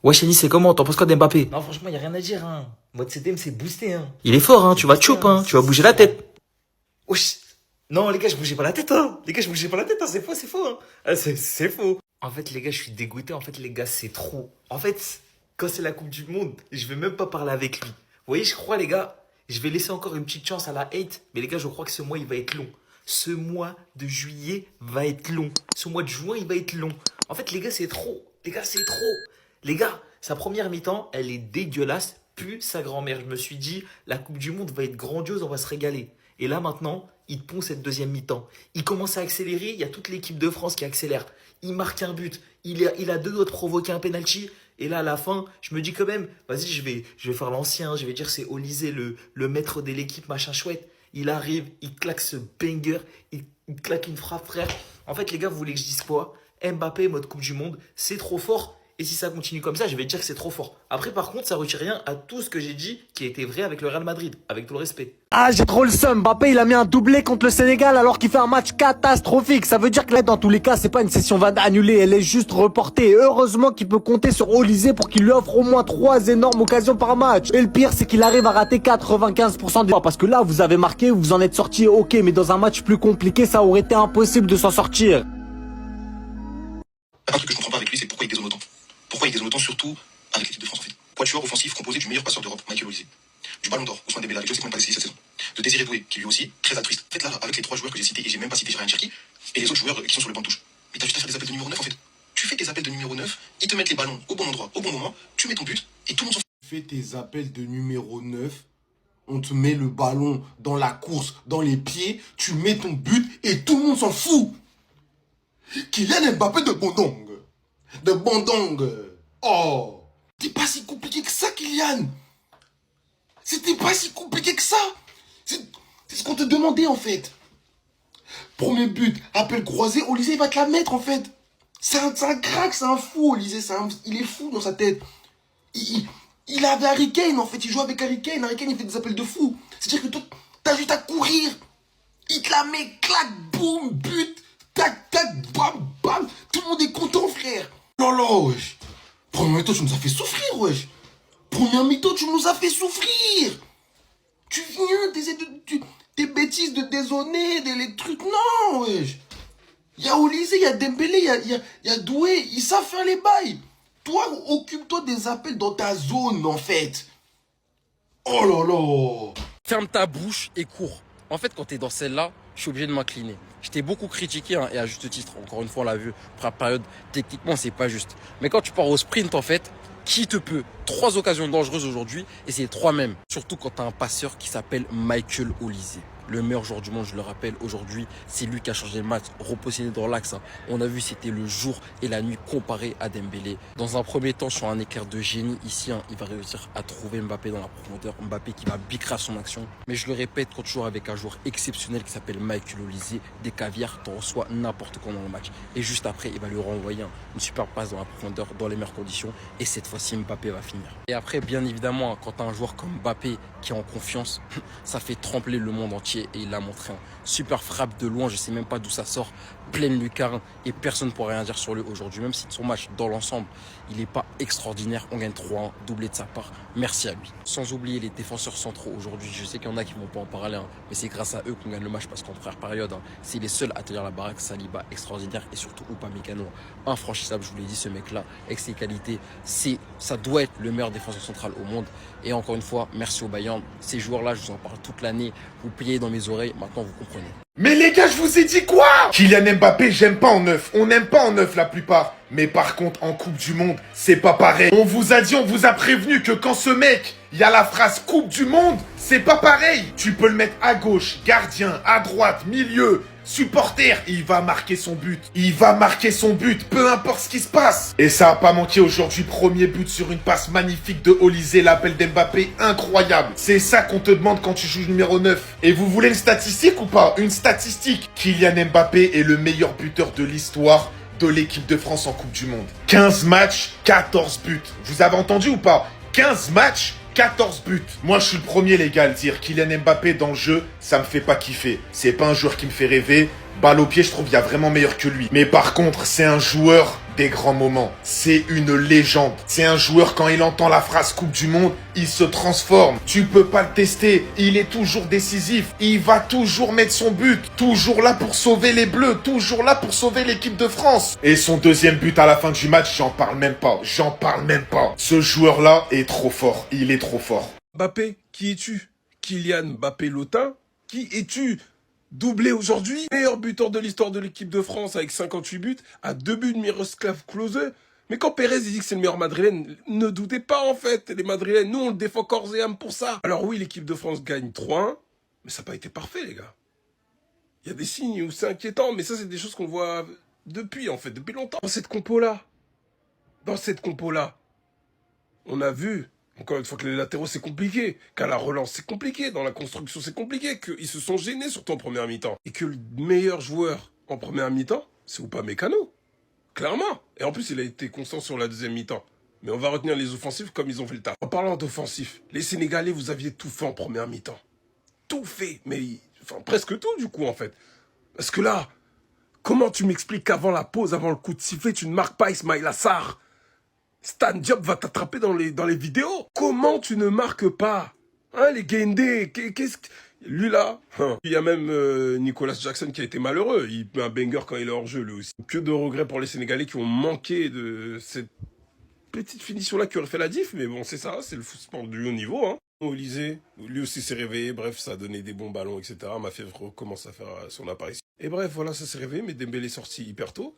Ouais, Chani, c'est comment? T'en penses quoi d'Mbappé? Non, franchement, y a rien à dire, hein. Votre CDM, c'est boosté, hein. Il est fort, hein. Tu vas boosté, choup, hein. hein. Tu vas bouger la tête. Wesh. Non, les gars, je bougeais pas la tête, hein. Les gars, je bougeais pas la tête, hein. C'est faux, hein. Ah, c'est faux. En fait, les gars, je suis dégoûté. En fait, les gars, c'est trop. En fait, quand c'est la Coupe du Monde, je vais même pas parler avec lui. Vous voyez, je crois, les gars, je vais laisser encore une petite chance à la hate. Mais les gars, je crois que ce mois, il va être long. Ce mois de juillet va être long. Ce mois de juin, il va être long. En fait, les gars, c'est trop. Les gars, c'est trop. Les gars, sa première mi-temps, elle est dégueulasse. Pue sa grand-mère. Je me suis dit, la Coupe du Monde va être grandiose, on va se régaler. Et là, maintenant, il pond cette deuxième mi-temps. Il commence à accélérer. Il y a toute l'équipe de France qui accélère. Il marque un but. Il a deux doigts de provoquer un penalty. Et là, à la fin, je me dis quand même, vas-y, je vais faire l'ancien. Je vais dire, c'est Olysée, le maître de l'équipe, machin chouette. Il arrive, il claque ce banger. Il claque une frappe, frère. En fait, les gars, vous voulez que je dise quoi? Mbappé, mode Coupe du Monde, c'est trop fort. Et si ça continue comme ça, je vais dire que c'est trop fort. Après, par contre, ça retire rien à tout ce que j'ai dit qui a été vrai avec le Real Madrid, avec tout le respect. Ah, j'ai trop le seum. Mbappé, il a mis un doublé contre le Sénégal alors qu'il fait un match catastrophique. Ça veut dire que là, dans tous les cas, c'est pas une session annulée, elle est juste reportée. Et heureusement qu'il peut compter sur Olysée pour qu'il lui offre au moins 3 énormes occasions par match. Et le pire, c'est qu'il arrive à rater 95% des fois. Parce que là, vous avez marqué, vous en êtes sorti, ok, mais dans un match plus compliqué, ça aurait été impossible de s'en sortir. Un truc que je comprends pas avec lui, c'est pourquoi il dézone autant. Pourquoi il dézone autant, surtout avec l'équipe de France en fait. Quatuor offensif composé du meilleur passeur d'Europe, Michael Olysée. Du Ballon d'Or, Ousmane Dembélé avec Chelsea qui n'a pas décidé cette saison. De Désiré Doué, qui lui aussi, très altruiste. En fait là, avec les 3 joueurs que j'ai cités, et j'ai même pas cité Ryan Cherki, et les autres joueurs qui sont sur le banc de touche. Mais t'as juste à faire des appels de numéro 9 en fait. Tu fais tes appels de numéro 9, ils te mettent les ballons au bon endroit, au bon moment, tu mets ton but, et tout le monde s'en fout. Tu fais tes appels de numéro 9, on te met le ballon dans la course, dans les pieds, tu mets ton but, et tout le monde s'en fout. Kylian Mbappé de Bondong. De Bondong. Oh. C'était pas si compliqué que ça, Kylian. C'était pas si compliqué que ça. C'est ce qu'on te demandait, en fait. Premier but, appel croisé, Olysée, il va te la mettre, en fait. C'est un crack, c'est un fou, Olysée. Il est fou dans sa tête. Il avait Harry Kane, en fait. Il joue avec Harry Kane. Harry Kane, il fait des appels de fou. C'est-à-dire que toi, t'as juste à courir. Il te la met, clac, boum, but. Tac, tac, bam, bam. Tout le monde est content, frère. Oh là là, wesh. Première mi-temps, tu nous as fait souffrir, wesh. Première mi-temps, tu nous as fait souffrir. Tu viens, tes bêtises de dézonner, les trucs. Non, wesh. Il y a Olysée, il y a Dembélé, il y a Doué. Ils savent faire les bails. Toi, occupe-toi des appels dans ta zone, en fait. Oh là là. Ferme ta bouche et cours. En fait, quand t'es dans celle-là, je suis obligé de m'incliner. Je t'ai beaucoup critiqué, hein, et à juste titre. Encore une fois, on l'a vu, première période, techniquement, c'est pas juste. Mais quand tu pars au sprint, en fait, qui te peut? 3 occasions dangereuses aujourd'hui, et c'est les 3 mêmes. Surtout quand t'as un passeur qui s'appelle Michael Olysée. Le meilleur joueur du monde, je le rappelle, aujourd'hui, c'est lui qui a changé le match, repositionné dans l'axe. Hein. On a vu, c'était le jour et la nuit comparé à Dembélé. Dans un premier temps, sur un éclair de génie, ici, hein, il va réussir à trouver Mbappé dans la profondeur. Mbappé qui va bicrer son action. Mais je le répète, quand tu joues avec un joueur exceptionnel qui s'appelle Michael Olysée, des caviars, t'en reçois n'importe quand dans le match. Et juste après, il va lui renvoyer une super passe dans la profondeur, dans les meilleures conditions. Et cette fois-ci, Mbappé va finir. Et après, bien évidemment, quand t'as un joueur comme Mbappé qui est en confiance, ça fait trembler le monde entier. Et il a montré un super frappe de loin, je sais même pas d'où ça sort, pleine lucarne, et personne ne pourrait rien dire sur lui aujourd'hui, même si son match dans l'ensemble il n'est pas extraordinaire. On gagne 3-1, doublé de sa part, merci à lui. Sans oublier les défenseurs centraux aujourd'hui, je sais qu'il y en a qui vont pas en parler, hein, mais c'est grâce à eux qu'on gagne le match, parce qu'en première période, hein, c'est les seuls à tenir la baraque. Saliba extraordinaire, et surtout Upamecano infranchissable. Je vous l'ai dit, ce mec là avec ses qualités, ça doit être le meilleur défenseur central au monde. Et encore une fois, merci au Bayern. Ces joueurs là, je vous en parle toute l'année, vous payez dans mes oreilles, maintenant vous comprenez. Mais les gars, je vous ai dit quoi? Kylian Mbappé, j'aime pas en neuf. On n'aime pas en neuf la plupart. Mais par contre, en Coupe du Monde, c'est pas pareil. On vous a dit, on vous a prévenu que quand ce mec, il y a la phrase Coupe du Monde, c'est pas pareil. Tu peux le mettre à gauche, gardien, à droite, milieu, supporter. Il va marquer son but. Il va marquer son but, peu importe ce qui se passe. Et ça a pas manqué aujourd'hui. Premier but sur une passe magnifique de Olysée, l'appel d'Mbappé, incroyable. C'est ça qu'on te demande quand tu joues numéro 9. Et vous voulez une statistique ou pas? Une statistique. Kylian Mbappé est le meilleur buteur de l'histoire de l'équipe de France en Coupe du Monde. 15 matchs, 14 buts. Vous avez entendu ou pas? 15 matchs, 14 buts. Moi, je suis le premier, les gars, à le dire. Kylian Mbappé dans le jeu, ça me fait pas kiffer. C'est pas un joueur qui me fait rêver. Balle au pied, je trouve qu'il y a vraiment meilleur que lui. Mais par contre, c'est un joueur des grands moments. C'est une légende. C'est un joueur, quand il entend la phrase Coupe du Monde, il se transforme. Tu peux pas le tester. Il est toujours décisif. Il va toujours mettre son but. Toujours là pour sauver les Bleus. Toujours là pour sauver l'équipe de France. Et son deuxième but à la fin du match, j'en parle même pas. J'en parle même pas. Ce joueur-là est trop fort. Il est trop fort. Mbappé, qui es-tu? Kylian Mbappé Lotin, qui es-tu? Doublé aujourd'hui, meilleur buteur de l'histoire de l'équipe de France avec 58 buts, à 2 buts de Miroslav Klose. Mais quand Pérez dit que c'est le meilleur madrilène, ne doutez pas en fait, les madrilènes, nous on le défend corps et âme pour ça. Alors oui, l'équipe de France gagne 3-1, mais ça n'a pas été parfait les gars. Il y a des signes où c'est inquiétant, mais ça c'est des choses qu'on voit depuis en fait, depuis longtemps. Dans cette compo-là, on a vu, encore une fois, que les latéraux c'est compliqué, qu'à la relance c'est compliqué, dans la construction c'est compliqué, qu'ils se sont gênés surtout en première mi-temps. Et que le meilleur joueur en première mi-temps, c'est Upamecano. Clairement. Et en plus il a été constant sur la deuxième mi-temps. Mais on va retenir les offensifs comme ils ont fait le taf. En parlant d'offensifs, les Sénégalais, vous aviez tout fait en première mi-temps. Tout fait, mais enfin presque tout du coup en fait. Parce que là, comment tu m'expliques qu'avant la pause, avant le coup de sifflet, tu ne marques pas Ismaïla Sarr? Stan Diop va t'attraper dans les vidéos. Comment tu ne marques pas? Hein, les Gaindés, qu'est-ce que... Lui là, il y a même Nicolas Jackson qui a été malheureux. Il met un banger quand il est hors jeu lui aussi. Que de regrets pour les Sénégalais qui ont manqué de cette petite finition-là qui aurait fait la diff. Mais bon, c'est ça, c'est le football du haut niveau. Hein. Olysée, lui aussi s'est réveillé. Bref, ça a donné des bons ballons, etc. Mafevre commence à faire son apparition. Et bref, voilà, ça s'est réveillé. Mais Dembélé est sorti hyper tôt.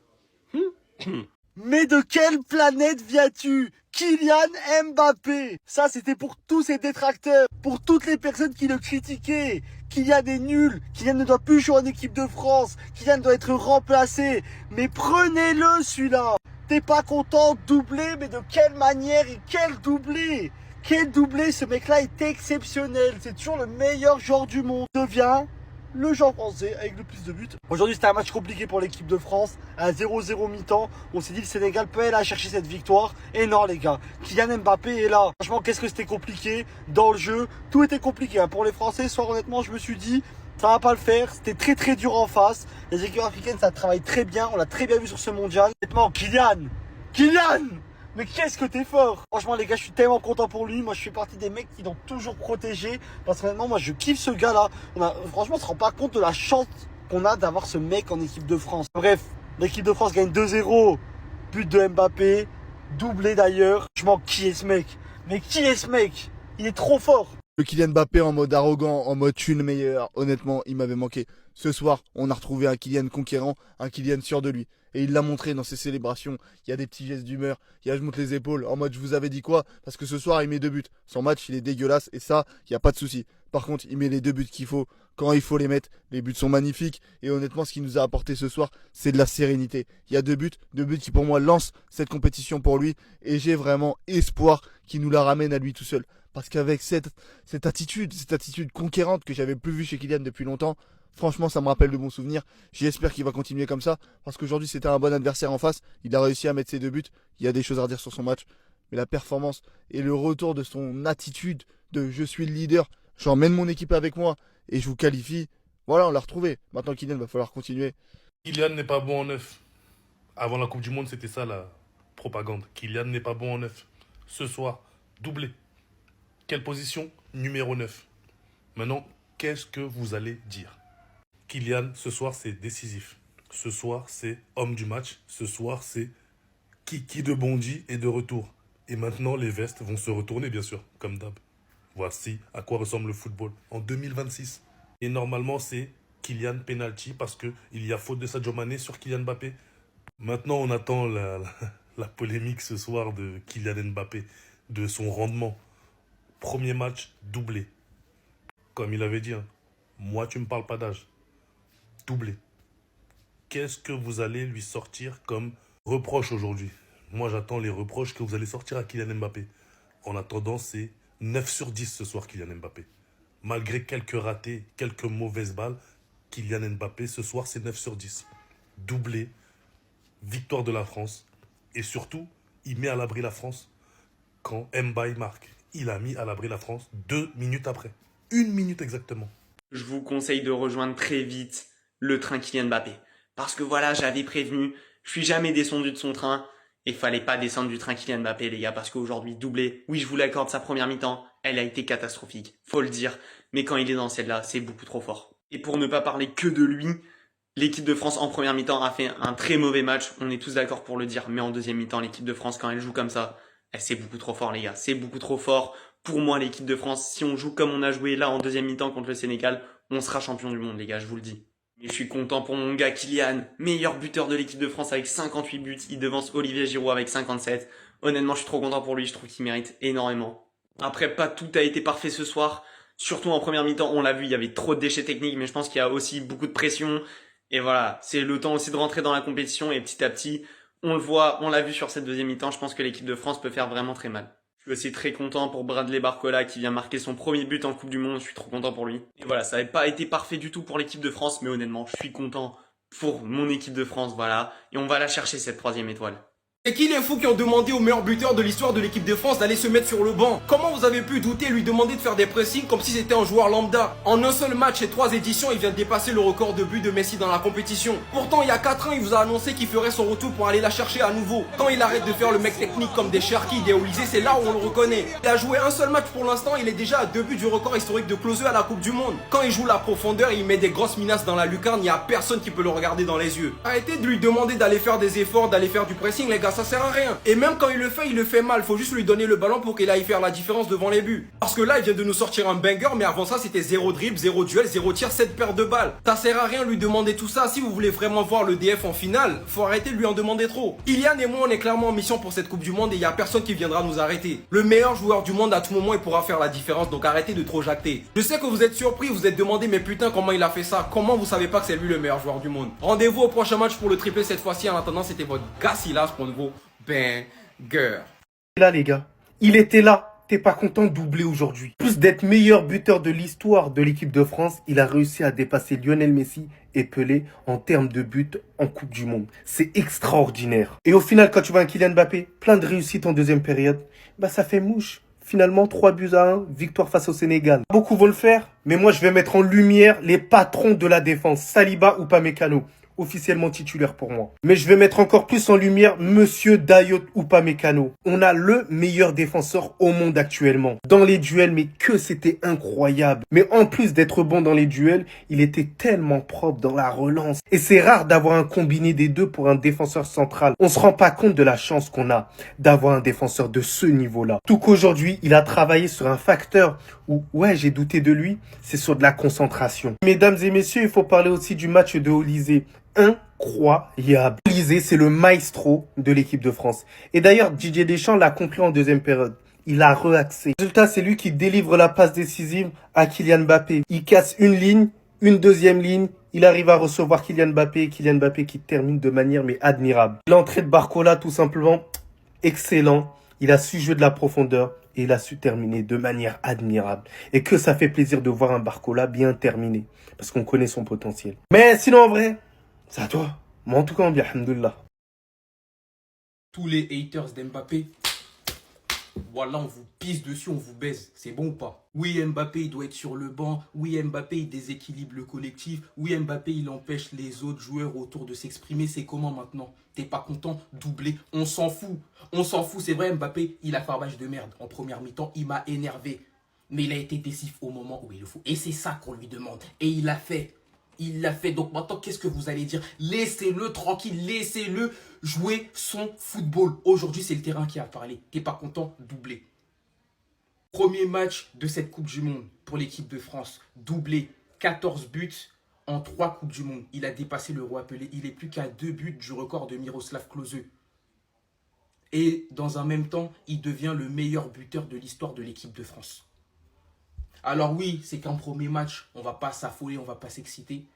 Mais de quelle planète viens-tu? Kylian Mbappé. Ça, c'était pour tous ses détracteurs, pour toutes les personnes qui le critiquaient. Kylian est nul, Kylian ne doit plus jouer en équipe de France, Kylian doit être remplacé. Mais prenez-le celui-là. T'es pas content, doublé, mais de quelle manière et quel doublé? Quel doublé, ce mec-là est exceptionnel. C'est toujours le meilleur joueur du monde. Devient le joueur français avec le plus de buts. Aujourd'hui, c'était un match compliqué pour l'équipe de France. À 0-0 mi-temps, on s'est dit le Sénégal peut aller chercher cette victoire. Et non, les gars, Kylian Mbappé est là. Franchement, qu'est-ce que c'était compliqué dans le jeu. Tout était compliqué. Hein. Pour les Français, soit honnêtement, je me suis dit, ça va pas le faire. C'était très très dur en face. Les équipes africaines, ça travaille très bien. On l'a très bien vu sur ce mondial. Honnêtement, Kylian, mais qu'est-ce que t'es fort! Franchement les gars, je suis tellement content pour lui. Moi je fais partie des mecs qui l'ont toujours protégé. Parce que maintenant moi je kiffe ce gars là. Franchement on se rend pas compte de la chance qu'on a d'avoir ce mec en équipe de France. Bref, l'équipe de France gagne 2-0. But de Mbappé. Doublé d'ailleurs. Franchement qui est ce mec? Mais qui est ce mec? Il est trop fort! Le Kylian Mbappé en mode arrogant, en mode je suis le meilleur, honnêtement, il m'avait manqué. Ce soir, on a retrouvé un Kylian conquérant, un Kylian sûr de lui. Et il l'a montré dans ses célébrations. Il y a des petits gestes d'humeur, il y a je monte les épaules, en mode je vous avais dit quoi? Parce que ce soir, il met 2 buts. Son match, il est dégueulasse et ça, il n'y a pas de souci. Par contre, il met les 2 buts qu'il faut, quand il faut les mettre. Les buts sont magnifiques. Et honnêtement, ce qu'il nous a apporté ce soir, c'est de la sérénité. Il y a 2 buts qui pour moi lancent cette compétition pour lui. Et j'ai vraiment espoir qu'il nous la ramène à lui tout seul. Parce qu'avec cette attitude conquérante que j'avais plus vue chez Kylian depuis longtemps, franchement, ça me rappelle de bons souvenirs. J'espère qu'il va continuer comme ça. Parce qu'aujourd'hui, c'était un bon adversaire en face. Il a réussi à mettre ses 2 buts. Il y a des choses à redire sur son match. Mais la performance et le retour de son attitude de je suis le leader, j'emmène mon équipe avec moi et je vous qualifie. Voilà, on l'a retrouvé. Maintenant, Kylian, va falloir continuer. Kylian n'est pas bon en neuf. Avant la Coupe du Monde, c'était ça la propagande. Kylian n'est pas bon en neuf. Ce soir, doublé. Quelle position? Numéro 9. Maintenant, qu'est-ce que vous allez dire? Kylian, ce soir, c'est décisif. Ce soir, c'est homme du match. Ce soir, c'est Kiki de Bondy est de retour. Et maintenant, les vestes vont se retourner, bien sûr, comme d'hab. Voici à quoi ressemble le football en 2026. Et normalement, c'est Kylian penalty parce qu'il y a faute de Sadio Mané sur Kylian Mbappé. Maintenant, on attend la polémique ce soir de Kylian Mbappé, de son rendement. Premier match, doublé. Comme il avait dit, hein, moi, tu me parles pas d'âge. Doublé. Qu'est-ce que vous allez lui sortir comme reproche aujourd'hui? Moi, j'attends les reproches que vous allez sortir à Kylian Mbappé. En attendant, c'est 9 sur 10 ce soir, Kylian Mbappé. Malgré quelques ratés, quelques mauvaises balles, Kylian Mbappé, ce soir, c'est 9 sur 10. Doublé, victoire de la France. Et surtout, il met à l'abri la France quand Mbaye marque. Il a mis à l'abri la France 2 minutes après. 1 minute exactement. Je vous conseille de rejoindre très vite le train Kylian Mbappé. Parce que voilà, j'avais prévenu, je suis jamais descendu de son train, et fallait pas descendre du train Kylian Mbappé, les gars, parce qu'aujourd'hui, doublé, oui, je vous l'accorde, sa première mi-temps, elle a été catastrophique, faut le dire, mais quand il est dans celle-là, c'est beaucoup trop fort. Et pour ne pas parler que de lui, l'équipe de France en première mi-temps a fait un très mauvais match, on est tous d'accord pour le dire, mais en deuxième mi-temps, l'équipe de France, quand elle joue comme ça, c'est beaucoup trop fort, les gars, c'est beaucoup trop fort. Pour moi, l'équipe de France, si on joue comme on a joué là en deuxième mi-temps contre le Sénégal, on sera champion du monde, les gars, je vous le dis. Et je suis content pour mon gars Kylian, meilleur buteur de l'équipe de France avec 58 buts, il devance Olivier Giroud avec 57. Honnêtement, je suis trop content pour lui, je trouve qu'il mérite énormément. Après, pas tout a été parfait ce soir, surtout en première mi-temps, on l'a vu, il y avait trop de déchets techniques, mais je pense qu'il y a aussi beaucoup de pression. Et voilà, c'est le temps aussi de rentrer dans la compétition et petit à petit, on le voit, on l'a vu sur cette deuxième mi-temps, je pense que l'équipe de France peut faire vraiment très mal. Je suis aussi très content pour Bradley Barcola qui vient marquer son premier but en Coupe du Monde, je suis trop content pour lui. Et voilà, ça n'avait pas été parfait du tout pour l'équipe de France, mais honnêtement, je suis content pour mon équipe de France, voilà. Et on va la chercher cette 3e étoile. Et qui les fous qui ont demandé au meilleur buteur de l'histoire de l'équipe de France d'aller se mettre sur le banc? Comment vous avez pu douter lui demander de faire des pressings comme si c'était un joueur lambda? En un seul match et 3 éditions, il vient de dépasser le record de buts de Messi dans la compétition. Pourtant, il y a 4 ans, il vous a annoncé qu'il ferait son retour pour aller la chercher à nouveau. Quand il arrête de faire le mec technique comme des Cherki, des Olysée, c'est là où on le reconnaît. Il a joué un seul match pour l'instant, il est déjà à 2 buts du record historique de Klose à la Coupe du Monde. Quand il joue la profondeur et il met des grosses menaces dans la lucarne, il n'y a personne qui peut le regarder dans les yeux. Arrêtez de lui demander d'aller faire des efforts, d'aller faire du pressing, les gars, ça sert à rien. Et même quand il le fait mal. Faut juste lui donner le ballon pour qu'il aille faire la différence devant les buts. Parce que là, il vient de nous sortir un banger, mais avant ça, c'était 0 dribble, 0 duel, 0 tir, 7 paires de balles. Ça sert à rien de lui demander tout ça. Si vous voulez vraiment voir le DF en finale, faut arrêter de lui en demander trop. Kylian et moi, on est clairement en mission pour cette Coupe du Monde et il y a personne qui viendra nous arrêter. Le meilleur joueur du monde, à tout moment, il pourra faire la différence, donc arrêtez de trop jacter. Je sais que vous êtes surpris, vous êtes demandé, mais putain, comment il a fait ça? Comment vous savez pas que c'est lui le meilleur joueur du monde? Rendez-vous au prochain match pour le triplé cette fois-ci. En attendant, c'était votre gars Silas pour nouveau. Là, les gars, il était là. T'es pas content de doubler aujourd'hui. Plus d'être meilleur buteur de l'histoire de l'équipe de France, il a réussi à dépasser Lionel Messi et Pelé en termes de buts en Coupe du Monde. C'est extraordinaire. Et au final, quand tu vois un Kylian Mbappé, plein de réussite en deuxième période, bah ça fait mouche. Finalement, 3-1, victoire face au Sénégal. Beaucoup vont le faire, mais moi je vais mettre en lumière les patrons de la défense, Saliba ou Upamecano. Officiellement titulaire pour moi. Mais je vais mettre encore plus en lumière Monsieur Dayot Upamecano. On a le meilleur défenseur au monde actuellement. Dans les duels, mais que c'était incroyable. Mais en plus d'être bon dans les duels, il était tellement propre dans la relance. Et c'est rare d'avoir un combiné des deux pour un défenseur central. On se rend pas compte de la chance qu'on a d'avoir un défenseur de ce niveau-là. Tout qu'aujourd'hui, il a travaillé sur un facteur où, ouais, j'ai douté de lui, c'est sur de la concentration. Mesdames et messieurs, il faut parler aussi du match de Olysée. Incroyable. Olysée, c'est le maestro de l'équipe de France. Et d'ailleurs, Didier Deschamps l'a compris en deuxième période. Il a reaxé. Résultat, c'est lui qui délivre la passe décisive à Kylian Mbappé. Il casse une ligne, une deuxième ligne. Il arrive à recevoir Kylian Mbappé. Et Kylian Mbappé qui termine de manière mais admirable. L'entrée de Barcola, tout simplement, excellent. Il a su jouer de la profondeur. Et il a su terminer de manière admirable. Et que ça fait plaisir de voir un Barcola bien terminé. Parce qu'on connaît son potentiel. Mais sinon, en vrai, c'est à toi. Moi, en tout cas, on dit alhamdoulilah. Tous les haters d'Mbappé, voilà, on vous pisse dessus, on vous baise. C'est bon ou pas? Oui, Mbappé, il doit être sur le banc. Oui, Mbappé, il déséquilibre le collectif. Oui, Mbappé, il empêche les autres joueurs autour de s'exprimer. C'est comment maintenant? T'es pas content? Doublé. On s'en fout. On s'en fout. C'est vrai, Mbappé, il a fait un match de merde. En première mi-temps, il m'a énervé. Mais il a été décisif au moment où il le faut. Et c'est ça qu'on lui demande. Et il l'a fait. Il l'a fait. Donc maintenant, qu'est-ce que vous allez dire? Laissez-le tranquille. Laissez-le jouer son football. Aujourd'hui, c'est le terrain qui a parlé. T'es pas content? Doublé. Premier match de cette Coupe du Monde pour l'équipe de France. Doublé. 14 buts en 3 Coupes du Monde. Il a dépassé le roi Pelé. Il est plus qu'à 2 buts du record de Miroslav Klose. Et dans un même temps, il devient le meilleur buteur de l'histoire de l'équipe de France. Alors oui, c'est qu'un premier match, on va pas s'affoler, on va pas s'exciter.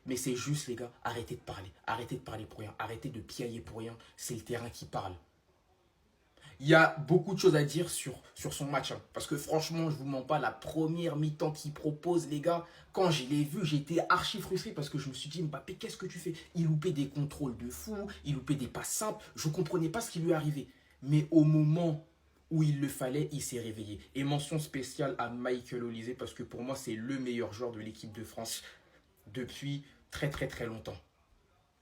Mais c'est juste, les gars, arrêtez de parler. Arrêtez de parler pour rien. Arrêtez de piailler pour rien. C'est le terrain qui parle. Il y a beaucoup de choses à dire sur son match. Hein. Parce que franchement, je vous mens pas, la première mi-temps qu'il propose, les gars, quand je l'ai vu, j'étais archi frustré parce que je me suis dit, Mbappé, qu'est-ce que tu fais? Il loupait des contrôles de fou, il loupait des passes simples. Je comprenais pas ce qui lui arrivait. Mais au moment où il le fallait, il s'est réveillé. Et mention spéciale à Michael Olise parce que pour moi, c'est le meilleur joueur de l'équipe de France depuis très très très longtemps.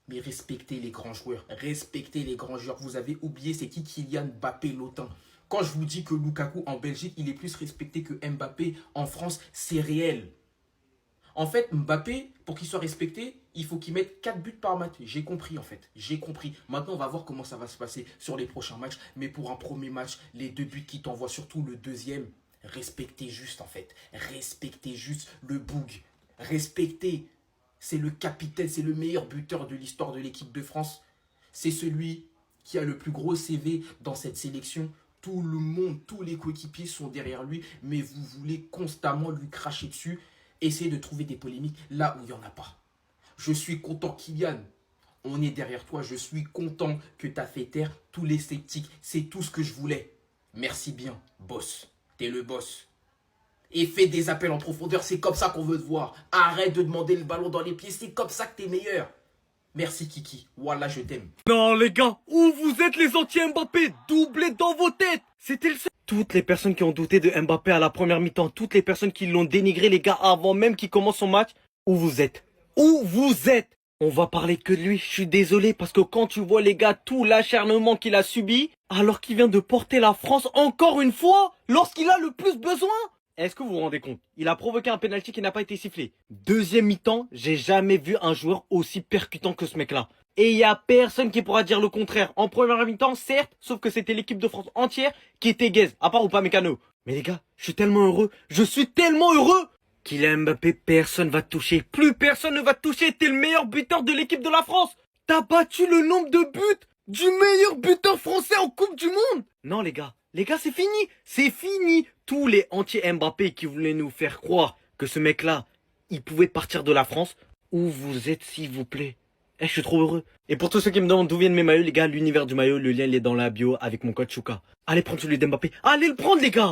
Mais respectez les grands joueurs. Respectez les grands joueurs. Vous avez oublié c'est qui Kylian Mbappé l'OTAN. Quand je vous dis que Lukaku en Belgique, il est plus respecté que Mbappé en France, c'est réel. En fait, Mbappé, pour qu'il soit respecté, il faut qu'il mette 4 buts par match. J'ai compris en fait. J'ai compris. Maintenant, on va voir comment ça va se passer sur les prochains matchs. Mais pour un premier match, les 2 buts qui t'envoient, surtout le deuxième, respectez juste en fait. Respectez juste le boug. Respectez. C'est le capitaine, c'est le meilleur buteur de l'histoire de l'équipe de France. C'est celui qui a le plus gros CV dans cette sélection. Tout le monde, tous les coéquipiers sont derrière lui, mais vous voulez constamment lui cracher dessus. Essayez de trouver des polémiques là où il n'y en a pas. Je suis content, Kylian. On est derrière toi. Je suis content que tu as fait taire tous les sceptiques. C'est tout ce que je voulais. Merci bien, boss. T'es le boss. Et fais des appels en profondeur. C'est comme ça qu'on veut te voir. Arrête de demander le ballon dans les pieds. C'est comme ça que t'es meilleur. Merci, Kiki. Wallah, je t'aime. Non les gars, où vous êtes les anti-Mbappé? Doublé dans vos têtes. C'était le seul. Toutes les personnes qui ont douté de Mbappé à la première mi-temps, toutes les personnes qui l'ont dénigré les gars avant même qu'il commence son match, où vous êtes? Où vous êtes? On va parler que de lui, je suis désolé parce que quand tu vois les gars tout l'acharnement qu'il a subi, alors qu'il vient de porter la France encore une fois, lorsqu'il a le plus besoin. Est-ce que vous vous rendez compte? Il a provoqué un penalty qui n'a pas été sifflé. Deuxième mi-temps, j'ai jamais vu un joueur aussi percutant que ce mec-là. Et il y a personne qui pourra dire le contraire. En première mi-temps, certes, sauf que c'était l'équipe de France entière qui était gaze, à part Upamecano. Mais les gars, je suis tellement heureux. Je suis tellement heureux. Kylian Mbappé, personne va te toucher. Plus personne ne va te toucher. T'es le meilleur buteur de l'équipe de la France. T'as battu le nombre de buts du meilleur buteur français en Coupe du Monde. Non les gars, c'est fini. C'est fini. Tous les anti-Mbappé qui voulaient nous faire croire que ce mec-là, il pouvait partir de la France. Où vous êtes s'il vous plaît? Je suis trop heureux. Et pour tous ceux qui me demandent d'où viennent mes maillots, les gars, l'univers du maillot, le lien il est dans la bio avec mon code Chouka. Allez prendre celui d'Mbappé. Allez le prendre les gars.